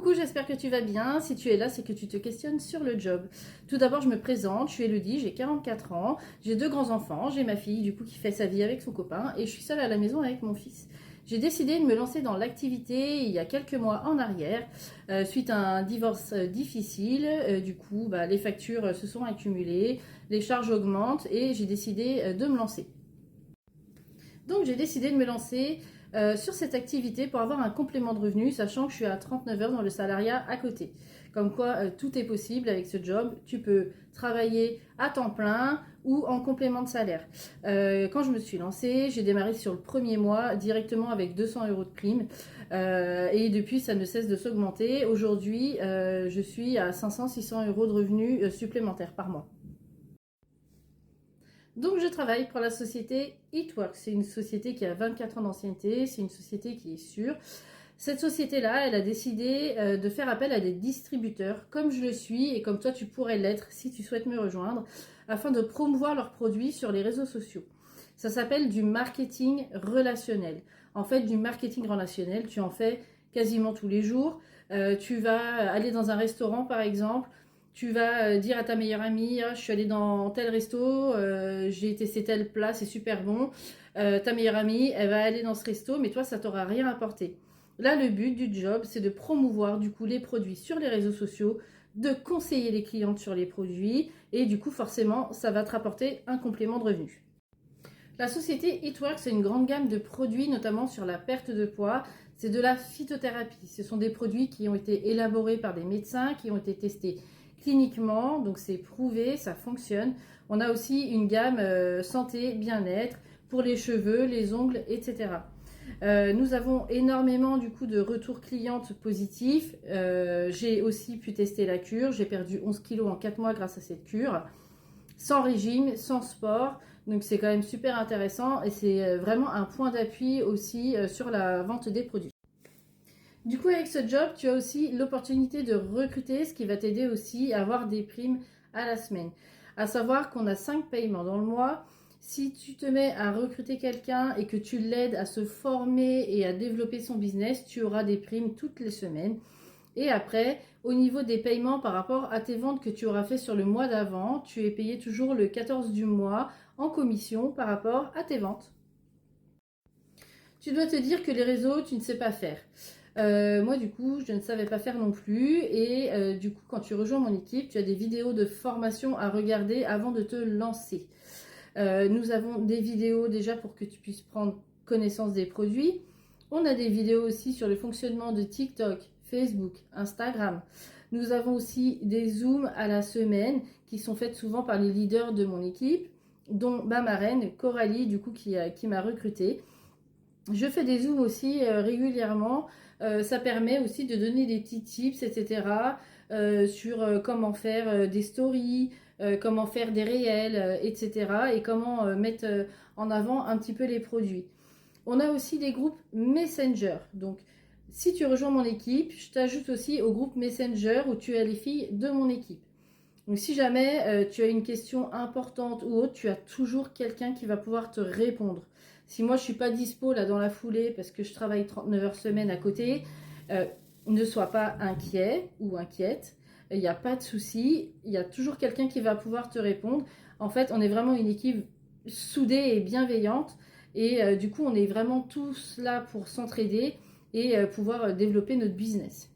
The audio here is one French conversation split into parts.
Coucou, j'espère que tu vas bien. Si tu es là, c'est que tu te questionnes sur le job. Tout d'abord, je me présente, je suis Elodie, j'ai 44 ans, j'ai 2 grands-enfants, j'ai ma fille du coup qui fait sa vie avec son copain et je suis seule à la maison avec mon fils. J'ai décidé de me lancer dans l'activité il y a quelques mois en arrière, suite à un divorce difficile. Du coup, les factures se sont accumulées, les charges augmentent et j'ai décidé de me lancer. Donc j'ai décidé de me lancer sur cette activité pour avoir un complément de revenu, sachant que je suis à 39 heures dans le salariat à côté. Comme quoi, tout est possible avec ce job. Tu peux travailler à temps plein ou en complément de salaire. Quand je me suis lancée, j'ai démarré sur le premier mois directement avec 200 euros de prime. Et depuis, ça ne cesse de s'augmenter. Aujourd'hui, je suis à 500-600 euros de revenus supplémentaires par mois. Donc je travaille pour la société Eatworks. C'est une société qui a 24 ans d'ancienneté, c'est une société qui est sûre. Cette société-là, elle a décidé de faire appel à des distributeurs comme je le suis et comme toi tu pourrais l'être si tu souhaites me rejoindre, afin de promouvoir leurs produits sur les réseaux sociaux. Ça s'appelle du marketing relationnel. En fait, du marketing relationnel, tu en fais quasiment tous les jours. Tu vas aller dans un restaurant par exemple, tu vas dire à ta meilleure amie, ah, je suis allée dans tel resto, j'ai testé tel plat, c'est super bon. Ta meilleure amie, elle va aller dans ce resto, mais toi, ça t'aura rien apporté. Là, le but du job, c'est de promouvoir du coup les produits sur les réseaux sociaux, de conseiller les clientes sur les produits, et du coup, forcément, ça va te rapporter un complément de revenu. La société Eatworks, c'est une grande gamme de produits, notamment sur la perte de poids. C'est de la phytothérapie. Ce sont des produits qui ont été élaborés par des médecins, qui ont été testés cliniquement, donc c'est prouvé, ça fonctionne. On a aussi une gamme santé, bien-être pour les cheveux, les ongles, etc. Nous avons énormément du coup de retours clientes positifs. J'ai aussi pu tester la cure. J'ai perdu 11 kilos en 4 mois grâce à cette cure. Sans régime, sans sport. Donc c'est quand même super intéressant et c'est vraiment un point d'appui aussi sur la vente des produits. Du coup, avec ce job, tu as aussi l'opportunité de recruter, ce qui va t'aider aussi à avoir des primes à la semaine. À savoir qu'on a 5 paiements dans le mois. Si tu te mets à recruter quelqu'un et que tu l'aides à se former et à développer son business, tu auras des primes toutes les semaines. Et après, au niveau des paiements par rapport à tes ventes que tu auras fait sur le mois d'avant, tu es payé toujours le 14 du mois en commission par rapport à tes ventes. Tu dois te dire que les réseaux, tu ne sais pas faire. Moi, du coup, je ne savais pas faire non plus. Et du coup, quand tu rejoins mon équipe, tu as des vidéos de formation à regarder avant de te lancer. Nous avons des vidéos déjà pour que tu puisses prendre connaissance des produits. On a des vidéos aussi sur le fonctionnement de TikTok, Facebook, Instagram. Nous avons aussi des zooms à la semaine qui sont faites souvent par les leaders de mon équipe, dont ma marraine Coralie, du coup, qui m'a recrutée. Je fais des zooms aussi régulièrement. Ça permet aussi de donner des petits tips, etc. Sur comment faire des stories, comment faire des réels, etc. Et comment mettre en avant un petit peu les produits. On a aussi des groupes Messenger. Donc, si tu rejoins mon équipe, je t'ajoute aussi au groupe Messenger où tu as les filles de mon équipe. Donc, si jamais tu as une question importante ou autre, tu as toujours quelqu'un qui va pouvoir te répondre. Si moi je suis pas dispo là dans la foulée parce que je travaille 39 heures semaine à côté, ne sois pas inquiet ou inquiète. Il n'y a pas de souci. Il y a toujours quelqu'un qui va pouvoir te répondre. En fait, on est vraiment une équipe soudée et bienveillante. Et du coup, on est vraiment tous là pour s'entraider et pouvoir développer notre business.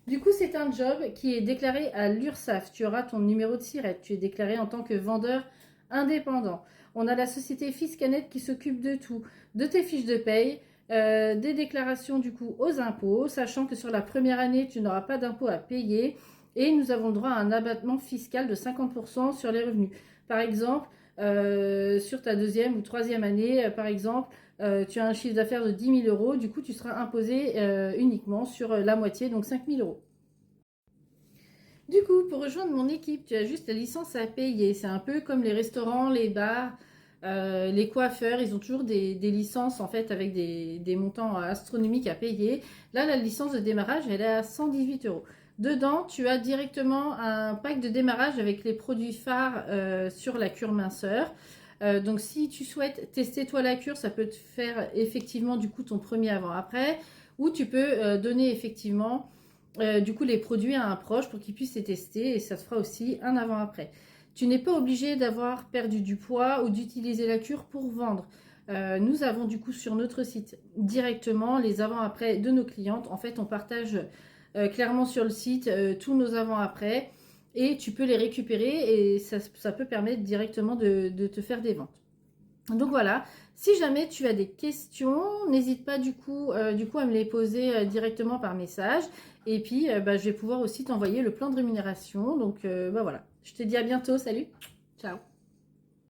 Du coup, c'est un job qui est déclaré à l'URSSAF. Tu auras ton numéro de SIRET. Tu es déclaré en tant que vendeur indépendant. On a la société Fiscanet qui s'occupe de tout, de tes fiches de paye, des déclarations du coup aux impôts, sachant que sur la première année, tu n'auras pas d'impôts à payer et nous avons le droit à un abattement fiscal de 50% sur les revenus. Par exemple, sur ta deuxième ou troisième année, par exemple, tu as un chiffre d'affaires de 10 000 euros, du coup tu seras imposé uniquement sur la moitié, donc 5 000 euros. Du coup, pour rejoindre mon équipe, tu as juste la licence à payer. C'est un peu comme les restaurants, les bars, les coiffeurs. Ils ont toujours des licences en fait avec des montants astronomiques à payer. Là, la licence de démarrage, elle est à 118 euros. Dedans, tu as directement un pack de démarrage avec les produits phares sur la cure minceur. Donc, si tu souhaites tester toi la cure, ça peut te faire effectivement du coup ton premier avant-après. ou tu peux donner effectivement du coup les produits à un proche pour qu'il puisse les tester et ça te fera aussi un avant-après. Tu n'es pas obligé d'avoir perdu du poids ou d'utiliser la cure pour vendre. Nous avons du coup sur notre site directement les avant-après de nos clientes. En fait, on partage clairement sur le site tous nos avant-après et tu peux les récupérer et ça peut permettre directement de te faire des ventes. Donc voilà, si jamais tu as des questions, n'hésite pas du coup à me les poser directement par message. Et puis, je vais pouvoir aussi t'envoyer le plan de rémunération. Donc voilà, je te dis à bientôt, salut, ciao.